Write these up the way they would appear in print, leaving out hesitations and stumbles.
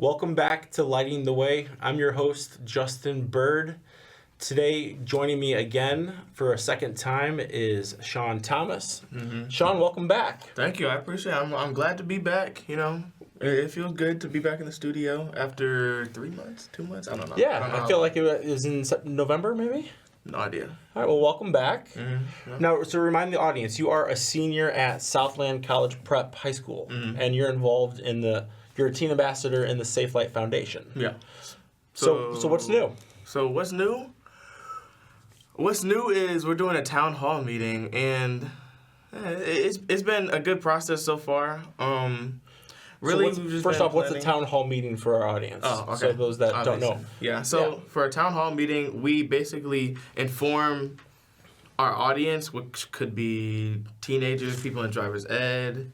Welcome back to Lighting the Way. I'm your host, Justin Burd. Today, joining me again for a second time is Sean Thomas. Sean, welcome back. Thank you. I appreciate it. I'm glad to be back. You know, it feels good to be back in the studio after 3 months, 2 months. I don't know. Yeah, I feel like it was in November, maybe? No idea. All right, well, welcome back. Yeah. Now, to remind the audience, you are a senior at Southland College Prep High School, and you're involved in you're a teen ambassador in the SafeLIGHT Foundation. Yeah. So what's new? So what's new? What's new is we're doing a town hall meeting, and it's been a good process so far. Really, first off, what's a town hall meeting for our audience? Oh, okay. So those that don't know. Yeah, for a town hall meeting, we basically inform our audience, which could be teenagers, people in driver's ed,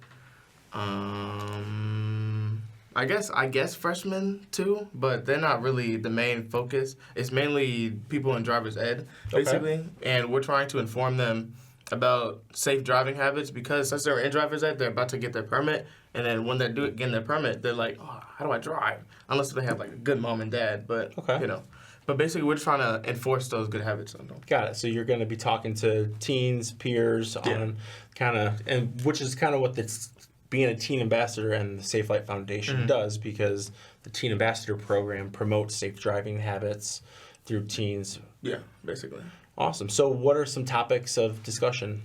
I guess freshmen too, but they're not really the main focus. It's mainly people in driver's ed, basically, Okay. and we're trying to inform them about safe driving habits because since they're in driver's ed, they're about to get their permit, and then when they're getting their permit, they're like, oh, how do I drive? Unless they have like a good mom and dad, but Okay. you know. But basically, we're trying to enforce those good habits on them. Got it. So you're going to be talking to teens, peers, on and which is kind of what being a teen ambassador and the SafeLIGHT Foundation does, because the teen ambassador program promotes safe driving habits through teens. Yeah, basically. Awesome. So what are some topics of discussion?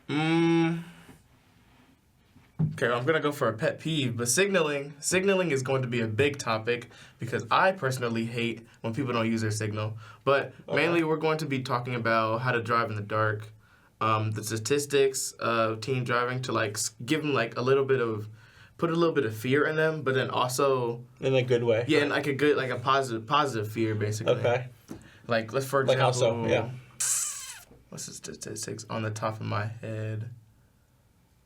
Okay, I'm going to go for a pet peeve, but signaling is going to be a big topic because I personally hate when people don't use their signal. But mainly we're going to be talking about how to drive in the dark, the statistics of teen driving to like give them like put a little bit of fear in them, but then also In a good way. yeah, and like a positive fear basically. Okay. Like let's for example, Like how so? Yeah. what's the statistics on the top of my head?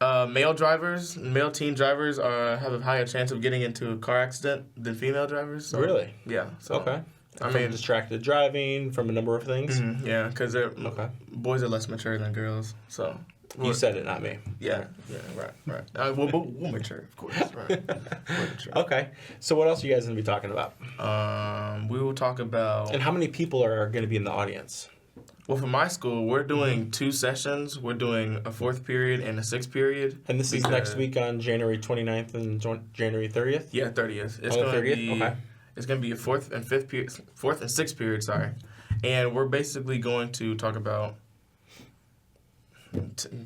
Male teen drivers have a higher chance of getting into a car accident than female drivers. So, Really? Yeah. So, Okay. I From mean, distracted driving, from a number of things. yeah, because Okay. boys are less mature than girls. So You said it, not me. yeah, right. We'll mature, of course. Right. We're mature. Okay. So what else are you guys going to be talking about? We will talk about. And how many people are going to be in the audience? Well, for my school, we're doing 2 sessions. We're doing a 4th period and a 6th period. And this is next week on January 29th and January 30th? Yeah, 30th. It's On the going to 30th? be. Okay. It's going to be a 4th and 6th period. Sorry, and we're basically going to talk about teen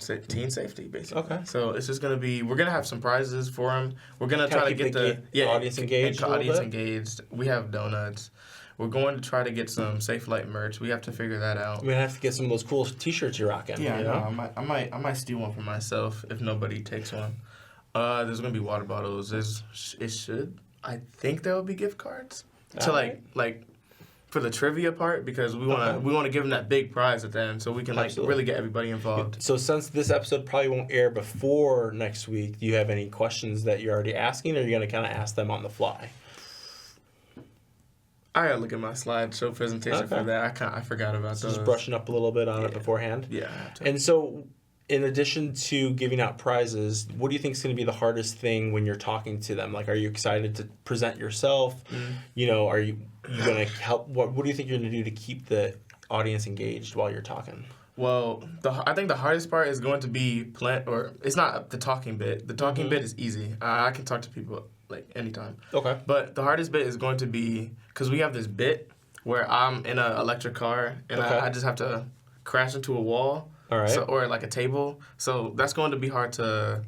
safety, basically. Okay. So it's just going to be. We're going to have some prizes for them. We're going to try to get the audience engaged. engaged. We have donuts. We're going to try to get some SafeLIGHT merch. We have to figure that out. We're going to have to get some of those cool T-shirts you're rocking. Yeah, you know? I might steal one for myself if nobody takes one. There's going to be water bottles. I think there will be gift cards to like for the trivia part because we want to give them that big prize at the end so we can really get everybody involved. So since this episode probably won't air before next week, do you have any questions that you're already asking, or are you going to kind of ask them on the fly? I gotta look at my slideshow presentation for that. I forgot about those. Just brushing up a little bit on it beforehand. Yeah. I have to. And so, in addition to giving out prizes, what do you think is going to be the hardest thing when you're talking to them? Like, are you excited to present yourself? You know, are you going to help? What do you think you're going to do to keep the audience engaged while you're talking? Well, I think the hardest part is going to be it's not the talking bit. The talking bit is easy. I can talk to people like anytime. Okay. But the hardest bit is going to be because we have this bit where I'm in an electric car and I just have to crash into a wall. All right. Or like a table. So that's going to be hard to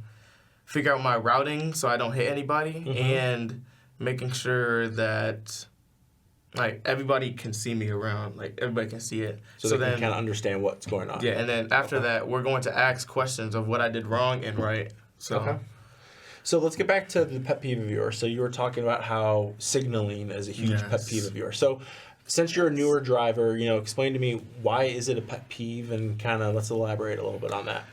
figure out my routing so I don't hit anybody and making sure that like everybody can see me around, like everybody can see it. So they can kind of understand what's going on. Yeah, and then after that, we're going to ask questions of what I did wrong and right. So. So let's get back to the pet peeve of yours. So you were talking about how signaling is a huge pet peeve of yours. So since you're a newer driver, you know, explain to me why is it a pet peeve, and kind of let's elaborate a little bit on that.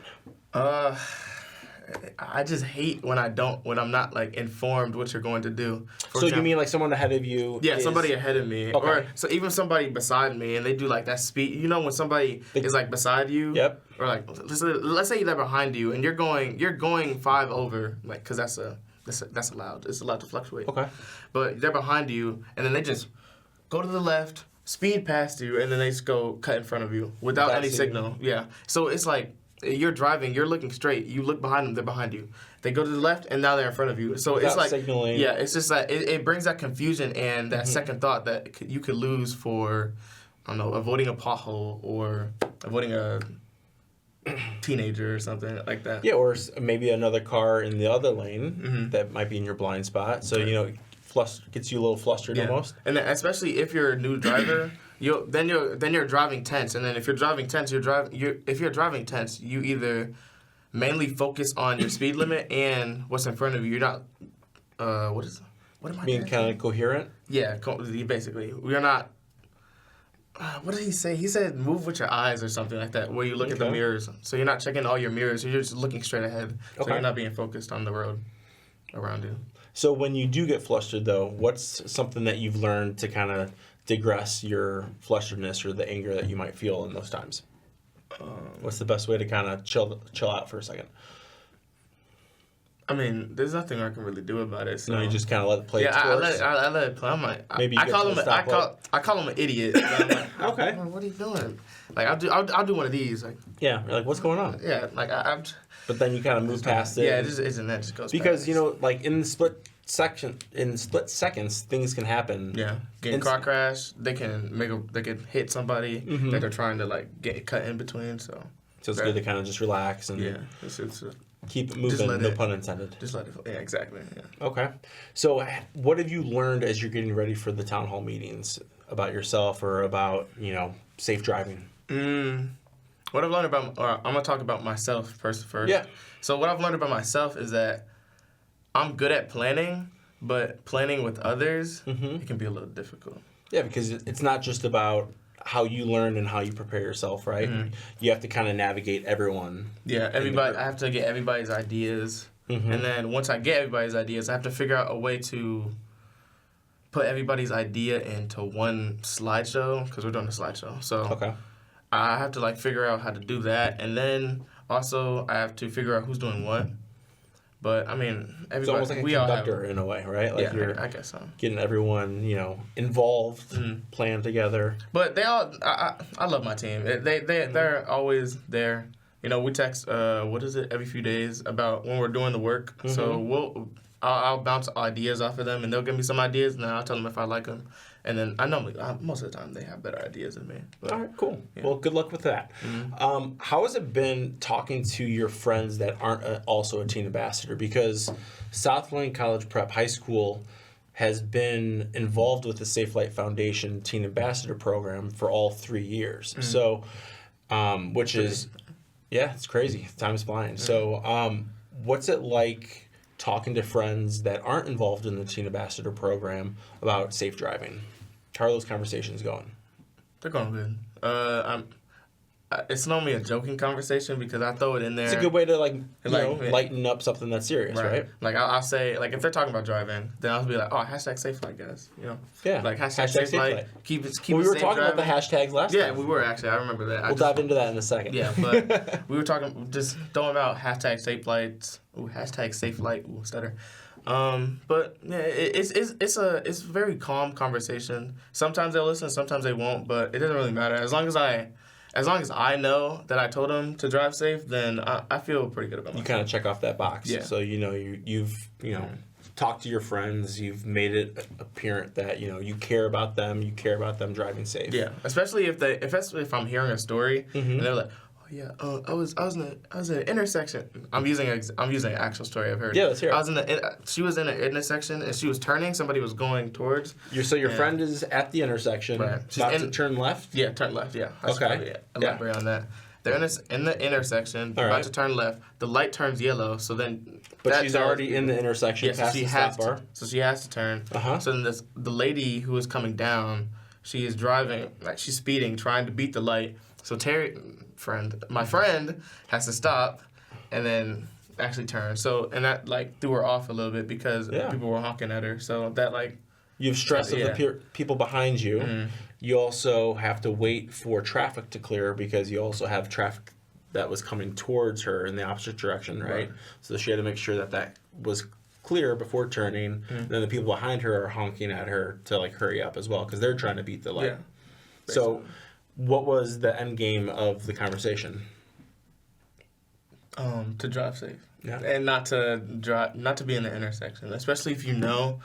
I just hate when I'm not like informed what you're going to do. For example, you mean like someone ahead of you? Yeah, somebody ahead of me. Okay. Or so even somebody beside me and they do like that speed. You know when somebody is like beside you? Yep. Or like let's say they're behind you and you're going 5 over, like, cuz that's a That's allowed. It's allowed to fluctuate. Okay. But they're behind you, and then they just go to the left, speed past you, and then they just go cut in front of you without any signal. Yeah. So it's like you're driving, you're looking straight, you look behind them, they're behind you. They go to the left, and now they're in front of you. So without it's like signaling. Yeah, it's just like it brings that confusion and that second thought that you could lose for, I don't know, avoiding a pothole or avoiding a teenager or something like that. Yeah, or maybe another car in the other lane that might be in your blind spot. So gets you a little flustered almost. And then especially if you're a new driver, then you're driving tense. And then if you're driving tense, if you're driving tense, you either mainly focus on your speed limit and what's in front of you. You're not what am I being kind of coherent. Yeah, basically we're not. What did he say? He said move with your eyes or something like that, where you look at the mirrors. So you're not checking all your mirrors. You're just looking straight ahead. So you're not being focused on the road around you. So when you do get flustered, though, what's something that you've learned to kind of digress your flusteredness or the anger that you might feel in those times? What's the best way to kind of chill out for a second? I mean, there's nothing I can really do about it. So. No, you just kind of let it play. Yeah, I let it play. I'm like, maybe I call him an idiot. I'm like, okay. What are you doing? Like I'll do one of these. Like yeah, you're like what's going on? Yeah, like I'm. But then you kind of move past it. Yeah, it just isn't that. Just goes because past. like in split seconds, things can happen. Yeah, getting car crash. They can hit somebody that they're trying to like get cut in between. So it's good to kind of just relax and keep it moving. No pun intended. Just let it. Yeah, exactly. Yeah. Okay, so what have you learned as you're getting ready for the town hall meetings about yourself or about safe driving? What I've learned about, I'm gonna talk about myself first. Yeah. So what I've learned about myself is that I'm good at planning, but planning with others, it can be a little difficult. Yeah, because it's not just about how you learn and how you prepare yourself, right? You have to kind of navigate everyone. Yeah, everybody. I have to get everybody's ideas, and then once I get everybody's ideas, I have to figure out a way to put everybody's idea into one slideshow because we're doing a slideshow. So I have to figure out how to do that, and then also I have to figure out who's doing what. But I mean, everybody. It's almost like a conductor in a way, right? Like I guess so. Getting everyone, involved, planned together. But they all, I love my team. They're always there. We text every few days about when we're doing the work. So I'll bounce ideas off of them, and they'll give me some ideas, and then I'll tell them if I like them. And then I know most of the time they have better ideas than me. But, all right, cool. Yeah. Well, good luck with that. How has it been talking to your friends that aren't also a teen ambassador? Because Southland College Prep High School has been involved with the SafeLIGht Foundation Teen Ambassador Program for all 3 years. So, which is, it's crazy. Time's flying. So, what's it like talking to friends that aren't involved in the Teen Ambassador Program about safe driving? How are those conversations going? They're going good. It's normally a joking conversation because I throw it in there. It's a good way to lighten up something that's serious, right? Like I'll say, if they're talking about driving, then I'll be like, oh, #SafeLIGht, guys. Yeah. Like #SafeLIght. Keep it. We were talking about the hashtags last time. Yeah, we were actually. I remember that. We'll dive into that in a second. Yeah, but we were talking, just throwing about #SafeLIght. Ooh, #SafeLIght. Ooh, stutter. But yeah, it's a very calm conversation. Sometimes they'll listen, sometimes they won't, but it doesn't really matter. As long as I know that I told them to drive safe, then I feel pretty good about myself. You kind of check off that box. Yeah. So you've talked to your friends, you've made it apparent that you care about them, you care about them driving safe. Yeah, especially if I'm hearing a story and they're like, yeah, I was in an intersection. I'm using an actual story I've heard. Yeah, let's hear it. She was in an intersection and she was turning. Somebody was going towards. Your friend is at the intersection. Right. She's about to turn left. Yeah, turn left. Yeah. Okay. Elaborate on that. They're in the intersection. They're about to turn left. The light turns yellow. So then. But she's already in the intersection. Yeah, so she has to turn. So then the lady who is coming down, she is driving she's speeding, trying to beat the light. So my friend has to stop and then actually turn. So, and that threw her off a little bit because people were honking at her. So that you have stress of the people behind you. You also have to wait for traffic to clear because you also have traffic that was coming towards her in the opposite direction, right? So she had to make sure that was clear before turning. Mm-hmm. Then the people behind her are honking at her to like hurry up as well because they're trying to beat the light. Yeah. So, what was the end game of the conversation? To drive safe. Yeah. And not to be in the intersection, especially if you know,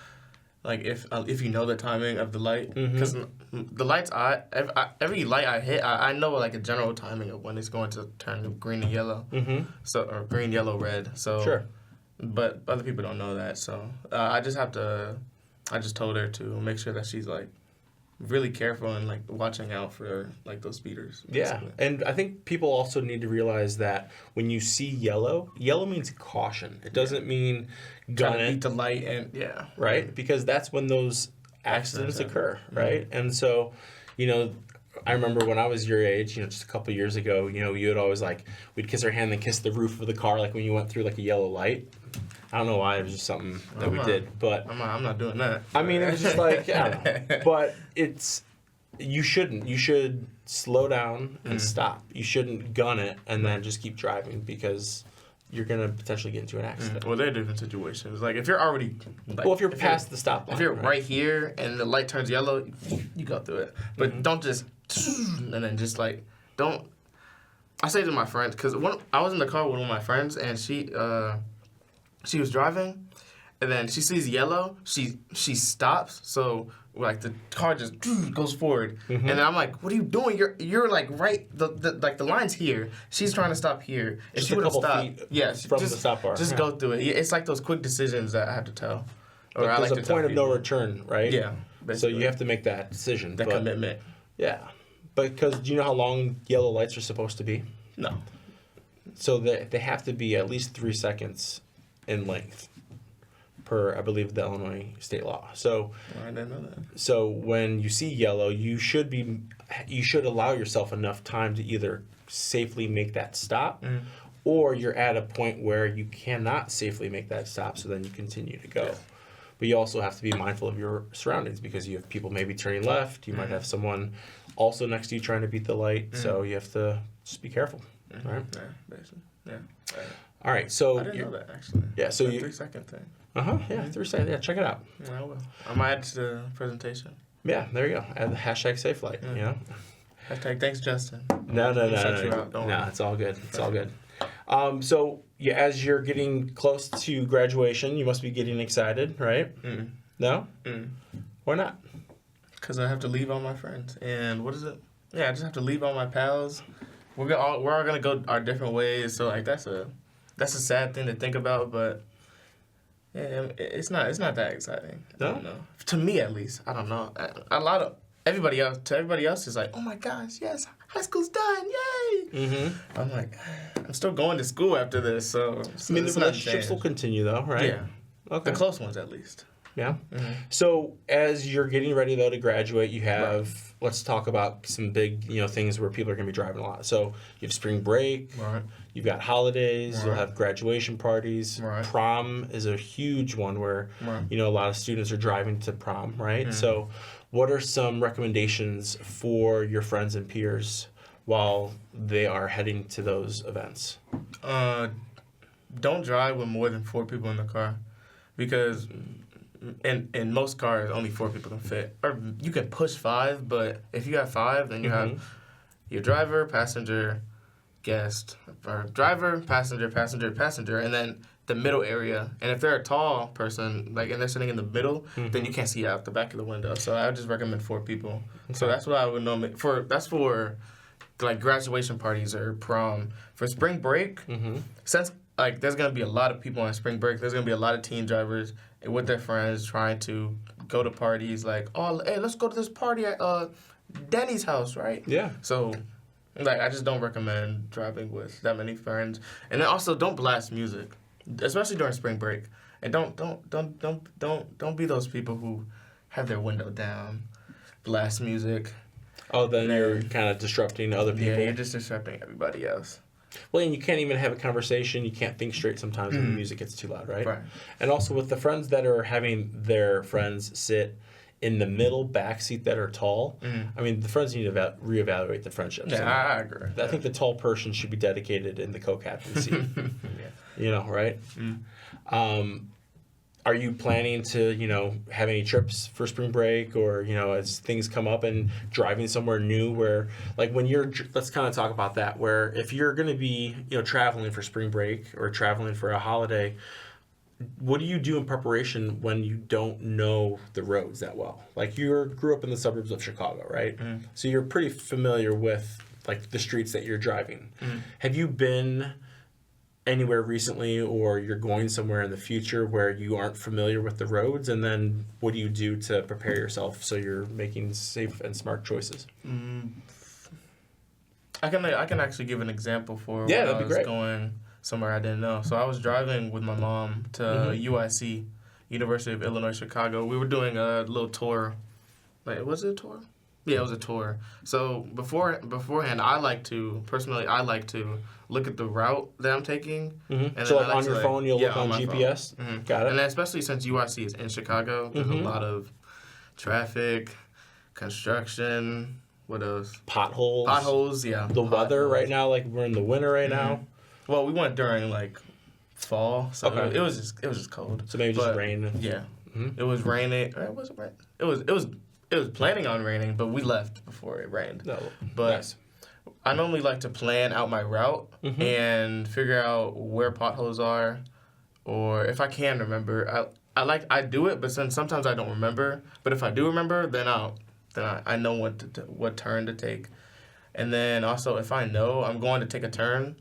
like if you know the timing of the light, because the lights every light I hit, I know like a general timing of when it's going to turn green and yellow, or green, yellow, red. So Sure. But other people don't know that, so I just told her to make sure that she's like really careful and like watching out for like those speeders. Yeah, basically. and I think people also need to realize that when you see yellow means caution. It doesn't mean gun Trying to beat it, the light and right? Because that's when those accidents occur, right? And so, I remember when I was your age, just a couple years ago, you would always we'd kiss our hand and kiss the roof of the car like when you went through like a yellow light. I don't know why, it was just something that we did, but I'm not doing that. I mean, it was just like, I don't know. But you shouldn't. You should slow down and stop. You shouldn't gun it and then just keep driving because you're going to potentially get into an accident. Well, they're different situations. Like, if you're already... Like, if you're past the stop line. If you're right here and the light turns yellow, you go through it. But don't just... And then just, don't... I say to my friends, because I was in the car with one of my friends, and she was driving, and then she sees yellow, she stops, so the car just goes forward, and then I'm like, "What are you doing? You're like right the line's here. She's trying to stop here. If Just she a would have couple stopped, feet from the stop bar. just go through it. It's like those quick decisions that I have to tell. Or But I there's like a to tell point of no people. return, right? Yeah, So basically. you have to make that decision. That commitment. Yeah. Because do you know how long yellow lights are supposed to be? No. So they have to be at least 3 seconds in length per, I believe, the Illinois state law. So I didn't know that. So when you see yellow, you should allow yourself enough time to either safely make that stop, or you're at a point where you cannot safely make that stop, so then you continue to go. Yeah. But you also have to be mindful of your surroundings because you have people maybe turning left. You might have someone also next to you trying to beat the light, so you have to just be careful. Right? Yeah, basically. Yeah. Right. All right. So I didn't know that actually. Yeah. So The you. 3-second thing. Yeah. 3 seconds. Yeah. Check it out. Yeah, I will. I might add to the presentation. Yeah. There you go. Add the hashtag SafeLIGHT. Yeah. You know. Hashtag thanks, Justin. No. Shut you out, don't worry. It's all good. It's all good. So yeah, as you're getting close to graduation, you must be getting excited, right? No. Why not? Because I have to leave all my friends. And what is it? Yeah, I just have to leave all my pals. We're all gonna go our different ways. So that's a sad thing to think about, but yeah, it's not that exciting. No? I don't know. To me, at least, I don't know. Everybody else is like, oh my gosh, yes, high school's done, yay! I'm like, I'm still going to school after this, so I mean, the it's not relationships will changed. continue, though, right? Yeah, Okay. the close ones at least. Yeah. So as you're getting ready though to graduate, you have let's talk about some big things where people are going to be driving a lot. So you have spring break. Right. You've got holidays. You'll Right. have graduation parties. Right. Prom is a huge one where Right. a lot of students are driving to prom, right? So what are some recommendations for your friends and peers while they are heading to those events? Don't drive with more than 4 people in the car, because in most cars only 4 people can fit. Or you can push 5, but if you got 5, then you have your driver, passenger, guest, or driver, passenger, and then the middle area. And if they're a tall person, and they're sitting in the middle, then you can't see out the back of the window. So I would just recommend 4 people. So that's what I would normally that's for graduation parties or prom. For spring break, since there's gonna be a lot of people on spring break, there's gonna be a lot of teen drivers with their friends trying to go to parties. Hey, let's go to this party at Danny's house, right? Yeah. So, I just don't recommend driving with that many friends. And then also don't blast music, especially during spring break. And don't be those people who have their window down, blast music. Oh, then you're kind of disrupting other people. Yeah, you're just disrupting everybody else. Well, and you can't even have a conversation. You can't think straight sometimes when the music gets too loud, right? Right. And also with the friends that are having their friends sit in the middle back seat that are tall, I mean, the friends need to reevaluate the friendships. Yeah, I agree. I think the tall person should be dedicated in the co-captain seat. Right? are you planning to, have any trips for spring break, or, as things come up and driving somewhere new where, like when let's kind of talk about that, where if you're going to be, traveling for spring break or traveling for a holiday, what do you do in preparation when you don't know the roads that well? Like you grew up in the suburbs of Chicago, right? Mm. So you're pretty familiar with like the streets that you're driving. Mm. Have you been anywhere recently, or you're going somewhere in the future where you aren't familiar with the roads, and then what do you do to prepare yourself so you're making safe and smart choices? I can actually give an example for when I was going somewhere I didn't know. So I was driving with my mom to UIC, University of Illinois Chicago. We were doing a little tour. Wait, was it a tour? Yeah, it was a tour. So beforehand, I like to look at the route that I'm taking. Mm-hmm. And so like on your phone, you'll look on GPS? Mm-hmm. Got it. And then especially since UIC is in Chicago, there's a lot of traffic, construction, what else? Potholes, yeah. The weather right now, like we're in the winter right now. Well, we went during like fall, so it was just cold. So maybe just rain. Yeah. Mm-hmm. It was raining. It wasn't rain. It was planning on raining, but we left before it rained. No. But nice. I normally like to plan out my route and figure out where potholes are, or if I can remember. I do it, but sometimes I don't remember. But if I do remember, then I know what turn to take. And then also, if I know I'm going to take a turn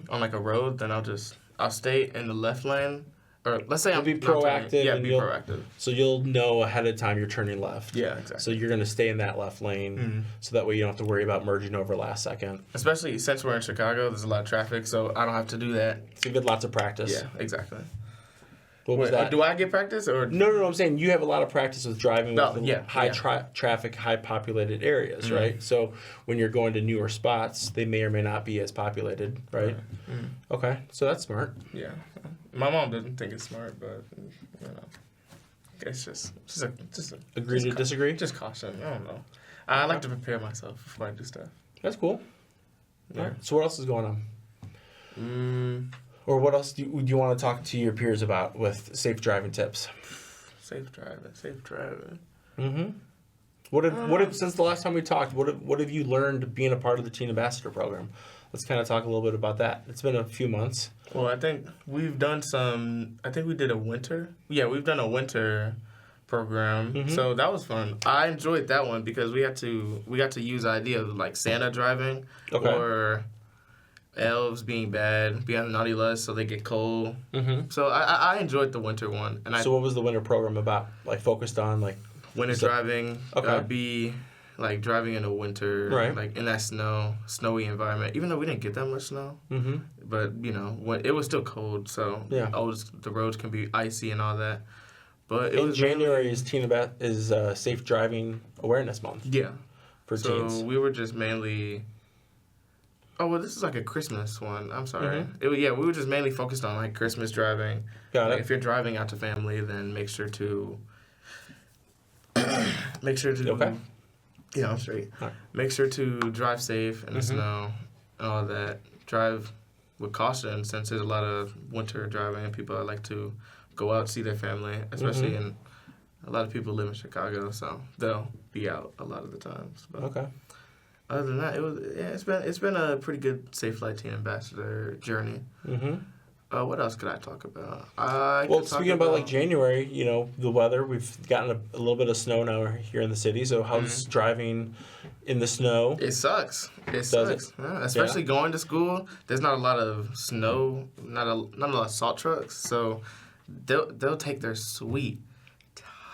on like a road, then I'll stay in the left lane. Or let's say be proactive. Yeah, be proactive. So you'll know ahead of time you're turning left. Yeah, exactly. So you're going to stay in that left lane, so that way you don't have to worry about merging over last second. Especially since we're in Chicago, there's a lot of traffic, so I don't have to do that. So you get lots of practice. Yeah, exactly. What was that? Do I get practice or No. I'm saying you have a lot of practice with driving with high traffic, high populated areas, right? So when you're going to newer spots, they may or may not be as populated, right? Okay, so that's smart. Yeah, my mom doesn't think it's smart, but it's just agree to disagree. Just caution. I don't know. I like to prepare myself before I do stuff. That's cool. Yeah. Right. So what else is going on? Or what else do you want to talk to your peers about with safe driving tips? Safe driving. Mm-hmm. What have since the last time we talked? What have you learned being a part of the Teen Ambassador program? Let's kind of talk a little bit about that. It's been a few months. Well, I think we've done we did a winter. Yeah, we've done a winter program. So that was fun. I enjoyed that one because we got to use the idea of like Santa driving or elves being on the naughty list so they get cold. So I enjoyed the winter one. So what was the winter program about? Like focused on like winter driving. Be like driving in the winter, like in that snowy environment. Even though we didn't get that much snow, but when it was still cold, so the roads can be icy and all that. But January is Safe Driving Awareness Month. Yeah, for teens. So we were just mainly. Oh, well, this is like a Christmas one. I'm sorry. We were just mainly focused on like Christmas driving. Got it. If you're driving out to family, then make sure to. Okay. Yeah, I'm straight. Right. Make sure to drive safe in the snow and all that. Drive with caution since there's a lot of winter driving and people that like to go out see their family, especially in a lot of people live in Chicago, so they'll be out a lot of the times. But okay. Other than that, it's been a pretty good SafeLIGHT Teen Ambassador journey. What else could I talk about? Speaking about like January, the weather, we've gotten a little bit of snow now here in the city. So how's driving in the snow? It sucks. It sucks. Yeah, especially going to school. There's not a lot of snow, not a lot of salt trucks. So they'll take their sweet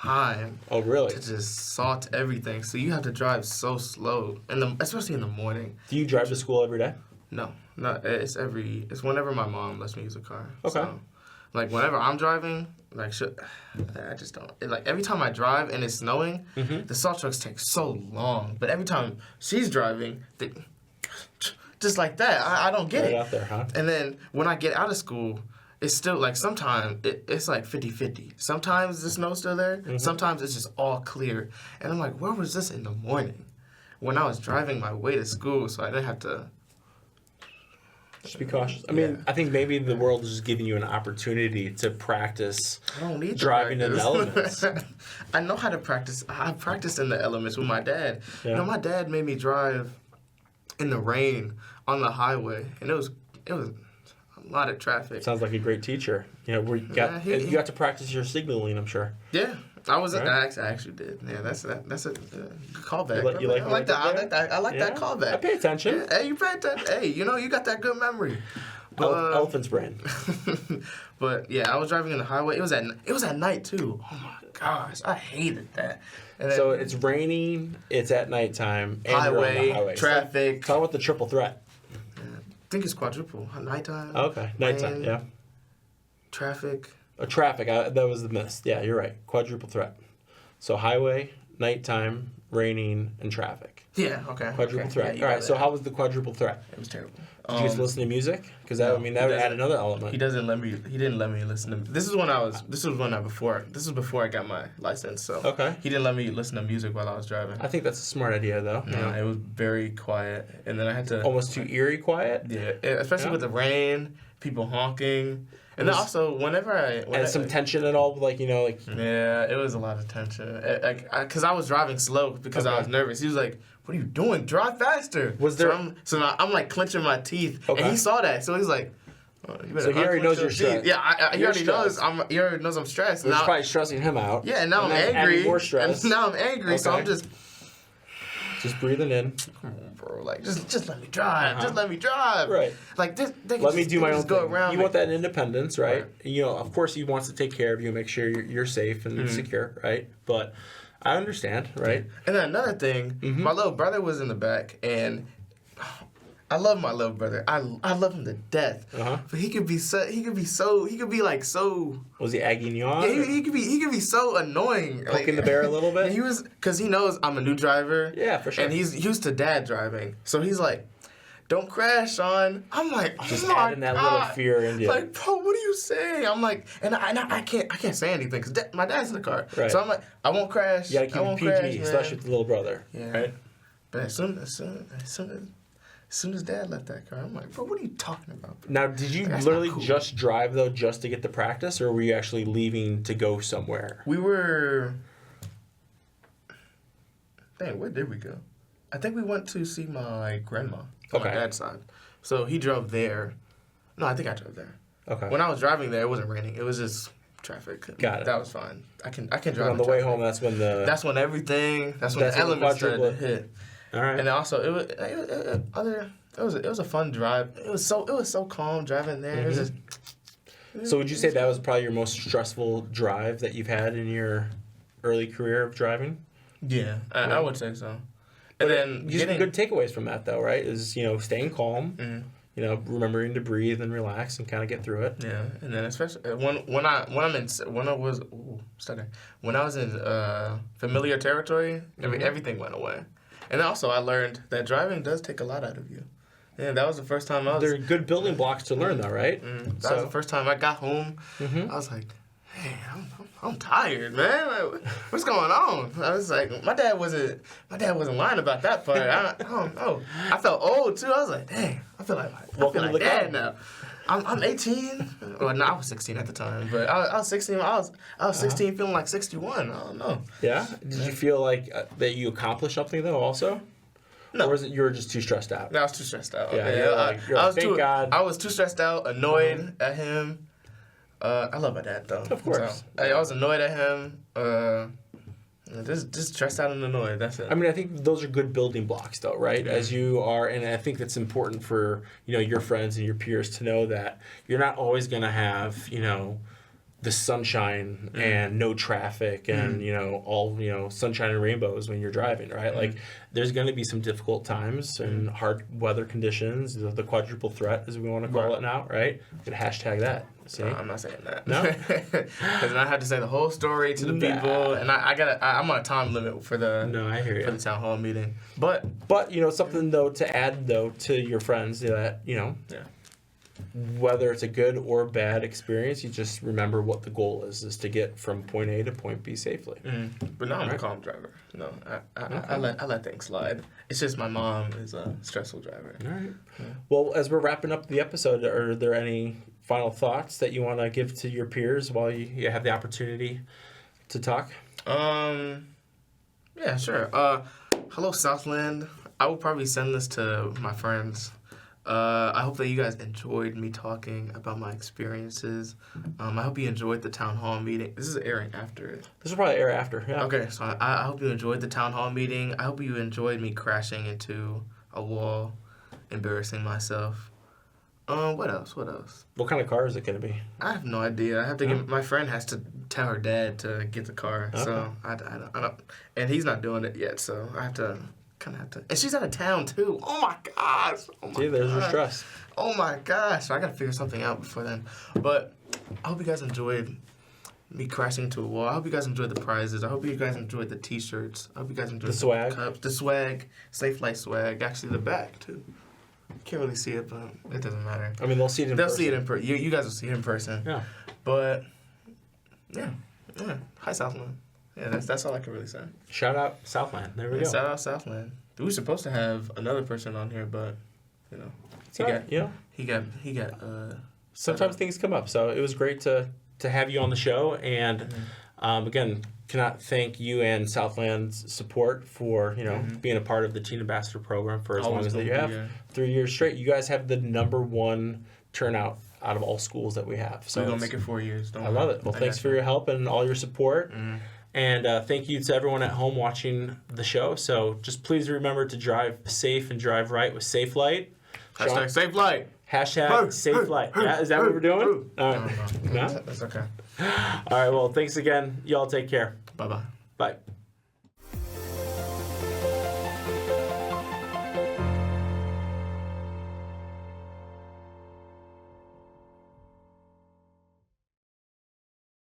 time. Oh, really? To just salt everything. So you have to drive so slow, especially in the morning. Do you drive to school every day? No, it's whenever my mom lets me use a car. Okay. So, like whenever I'm driving, like I just don't. Every time I drive and it's snowing, the salt trucks take so long. But every time she's driving, just like that, I don't get it. Out there, huh? And then when I get out of school, it's still like sometimes it's like 50-50. Sometimes the snow's still there. Sometimes it's just all clear. And I'm like, where was this in the morning when I was driving my way to school so I didn't have to Just be cautious. I mean, I think maybe the world is just giving you an opportunity to practice I don't need driving in the practice. elements. I know how to practice. I practiced in the elements with my dad. Yeah. You know, my dad made me drive in the rain on the highway, and it was a lot of traffic. Sounds like a great teacher. You know, where you got you got to practice your signaling, I'm sure. Yeah, I was. Right. I actually did. Yeah, that's a good callback. You like I like that. I like that callback. I pay attention. Yeah, hey, you pay attention. Hey, you know, you got that good memory. Elephant's brain. But yeah, I was driving in the highway. It was at night too. Oh my gosh, I hated that. And then, So it's raining. It's at nighttime. And you're on the highway. Traffic. Talk about the triple threat. I think it's quadruple. Nighttime. Okay, nighttime. rain, Yeah. Traffic. Traffic. That was the miss. Yeah, you're right. Quadruple threat. So highway, nighttime, raining, and traffic. Yeah. Okay. Quadruple okay. threat. Yeah, All right. So how was the quadruple threat? It was terrible. Did you just listen to music? Because that no, that he would add doesn't. another element. He didn't let me listen to. This was before I got my license. So Okay. he didn't let me listen to music while I was driving. I think that's a smart idea, though. No, it was very quiet, and then I had to Almost too eerie quiet. Yeah, especially Yeah. with the rain, people honking, and then also whenever And some tension and all, like, you know, like. yeah, it was a lot of tension. Because I was driving slow because I Okay. was nervous. He was like, "What are you doing? Drive faster!" Was there- So now I'm like clenching my teeth, Okay. and he saw that, so he's like, "Oh, you better So he already unclench knows your you're stressed. teeth." Yeah, he You're already knows. stressed. He already knows I'm stressed. Which is Now, probably stressing him out. yeah, and now I'm then angry. adding more stress. And now I'm angry, so Okay. I'm just, Just breathing in. come on, bro. Like, just let me drive. Uh-huh. Just let me drive. Right. Like this. Let me do my own go thing. around. You me. want that independence, right? Right. You know, of course, he wants to take care of you, make sure you're safe and secure, right? But I understand, right? And then another thing, Mm-hmm. my little brother was in the back, and I love my little brother. I love him to death. Uh-huh. But he could be like so. Was he egging you on? Yeah, he could be so annoying. Poking the bear a little bit? Yeah, he was, because he knows I'm a new driver. Yeah, for sure. And he's used to dad driving, so he's like, "Don't crash, son." I'm like, oh Just my adding that God. little fear into you. Like, bro, what are you saying? I'm like, and I can't say anything because my dad's in the car. Right. So I'm like, I won't crash. You gotta keep I it won't PG, crash, man. especially with the little brother, Yeah. right? But as soon as dad left that car, I'm like, bro, what are you talking about? Bro? Now, did you That's literally not cool. just drive, though, just to get the practice, or were you actually leaving to go somewhere? We were. Dang, where did we go? I think we went to see my grandma on my Okay. dad's side. So he drove there. No, I think I drove there. Okay. When I was driving there, it wasn't raining. It was just traffic. Got it. That was fine. I can drive. And on in the way traffic. home, that's when the... That's when the elements when the started to quadruple- hit. All right. And then also it was a fun drive. It was so calm driving there. It was just. So would you say that was probably your most stressful drive that you've had in your early career of driving? Yeah, I would say so. And then Just good takeaways from that, though, right? Is, you know, staying calm, you know, remembering to breathe and relax and kind of get through it. Yeah, and then especially when I was in familiar territory, everything went away. And also I learned that driving does take a lot out of you. And that was the first time I was. They're good building blocks to learn, though, right? That was the first time I got home. I was like, "Hey, I'm tired, man. Like, what's going on?" I was like, my dad wasn't lying about that part. I don't know. I felt old too. I was like, "Dang, I feel like Welcome to the dad club. now." I'm 18. Well, no, I was 16 at the time, but I was 16. I was 16, feeling like 61. I don't know. Yeah? Did you feel like that you accomplished something, though, also? No. Or was it you were just too stressed out? No, I was too stressed out. Yeah, Yeah, you're like, thank God. I was too stressed out, annoyed at him. I love my dad though. Of course. So, I was annoyed at him. Just stressed out and annoyed. That's it. I mean, I think those are good building blocks, though, right? As you are, and I think that's important for, you know, your friends and your peers to know that you're not always going to have, you know, the sunshine and no traffic and, you know, all, you know, sunshine and rainbows when you're driving, right? Like, there's going to be some difficult times and hard weather conditions, the quadruple threat, as we want to call it now, right? You can hashtag that. See? No, I'm not saying that. No? Because then I had to say the whole story to the people, and I'm on a time limit for the No, I hear for you. the town hall meeting. But But, you know, something, though, to add, though, to your friends that, you know, yeah. whether it's a good or bad experience, you just remember what the goal is to get from point A to point B safely. But now I'm a calm driver. No, I let things slide. It's just my mom is a stressful driver. All right. Yeah. Well, as we're wrapping up the episode, are there any final thoughts that you want to give to your peers while you have the opportunity to talk? Yeah, sure. Hello, Southland. I will probably send this to my friends. I hope that you guys enjoyed me talking about my experiences. I hope you enjoyed the town hall meeting. This is airing after it. This will probably air after, yeah. Okay, so I hope you enjoyed the town hall meeting. I hope you enjoyed me crashing into a wall, embarrassing myself. What else? What kind of car is it going to be? I have no idea. I have to get my friend has to tell her dad to get the car. Okay. So I don't, and he's not doing it yet. So I have to. And she's out of town, too. Oh, my gosh. See, there's your stress. Oh, my gosh. So I got to figure something out before then. But I hope you guys enjoyed me crashing into a wall. I hope you guys enjoyed the prizes. I hope you guys enjoyed the T-shirts. I hope you guys enjoyed the swag. Cups. The swag. SafeLIGHT swag. Actually, the back, too. You can't really see it, but it doesn't matter. I mean, they'll see it in person. They'll see it in person. You guys will see it in person. Yeah. But, yeah. Hi, Southland. Yeah, that's all I can really say. Shout out Southland. There we go. Shout out Southland. We were supposed to have another person on here, but he got. Sometimes things come up, so it was great to have you on the show, and again, cannot thank you and Southland's support for being a part of the Teen Ambassador program for as long as you have. 3 years straight. You guys have the #1 turnout out of all schools that we have. So we're gonna make it 4 years. I love it. Well, thanks for your help and all your support. And thank you to everyone at home watching the show. So just please remember to drive safe and drive right with SafeLIGHT. Hashtag SafeLIGHT. Hashtag SafeLIGHT. Yeah, is that what we're doing? All right. No? That's okay. All right. Well, thanks again. Y'all take care. Bye-bye. Bye.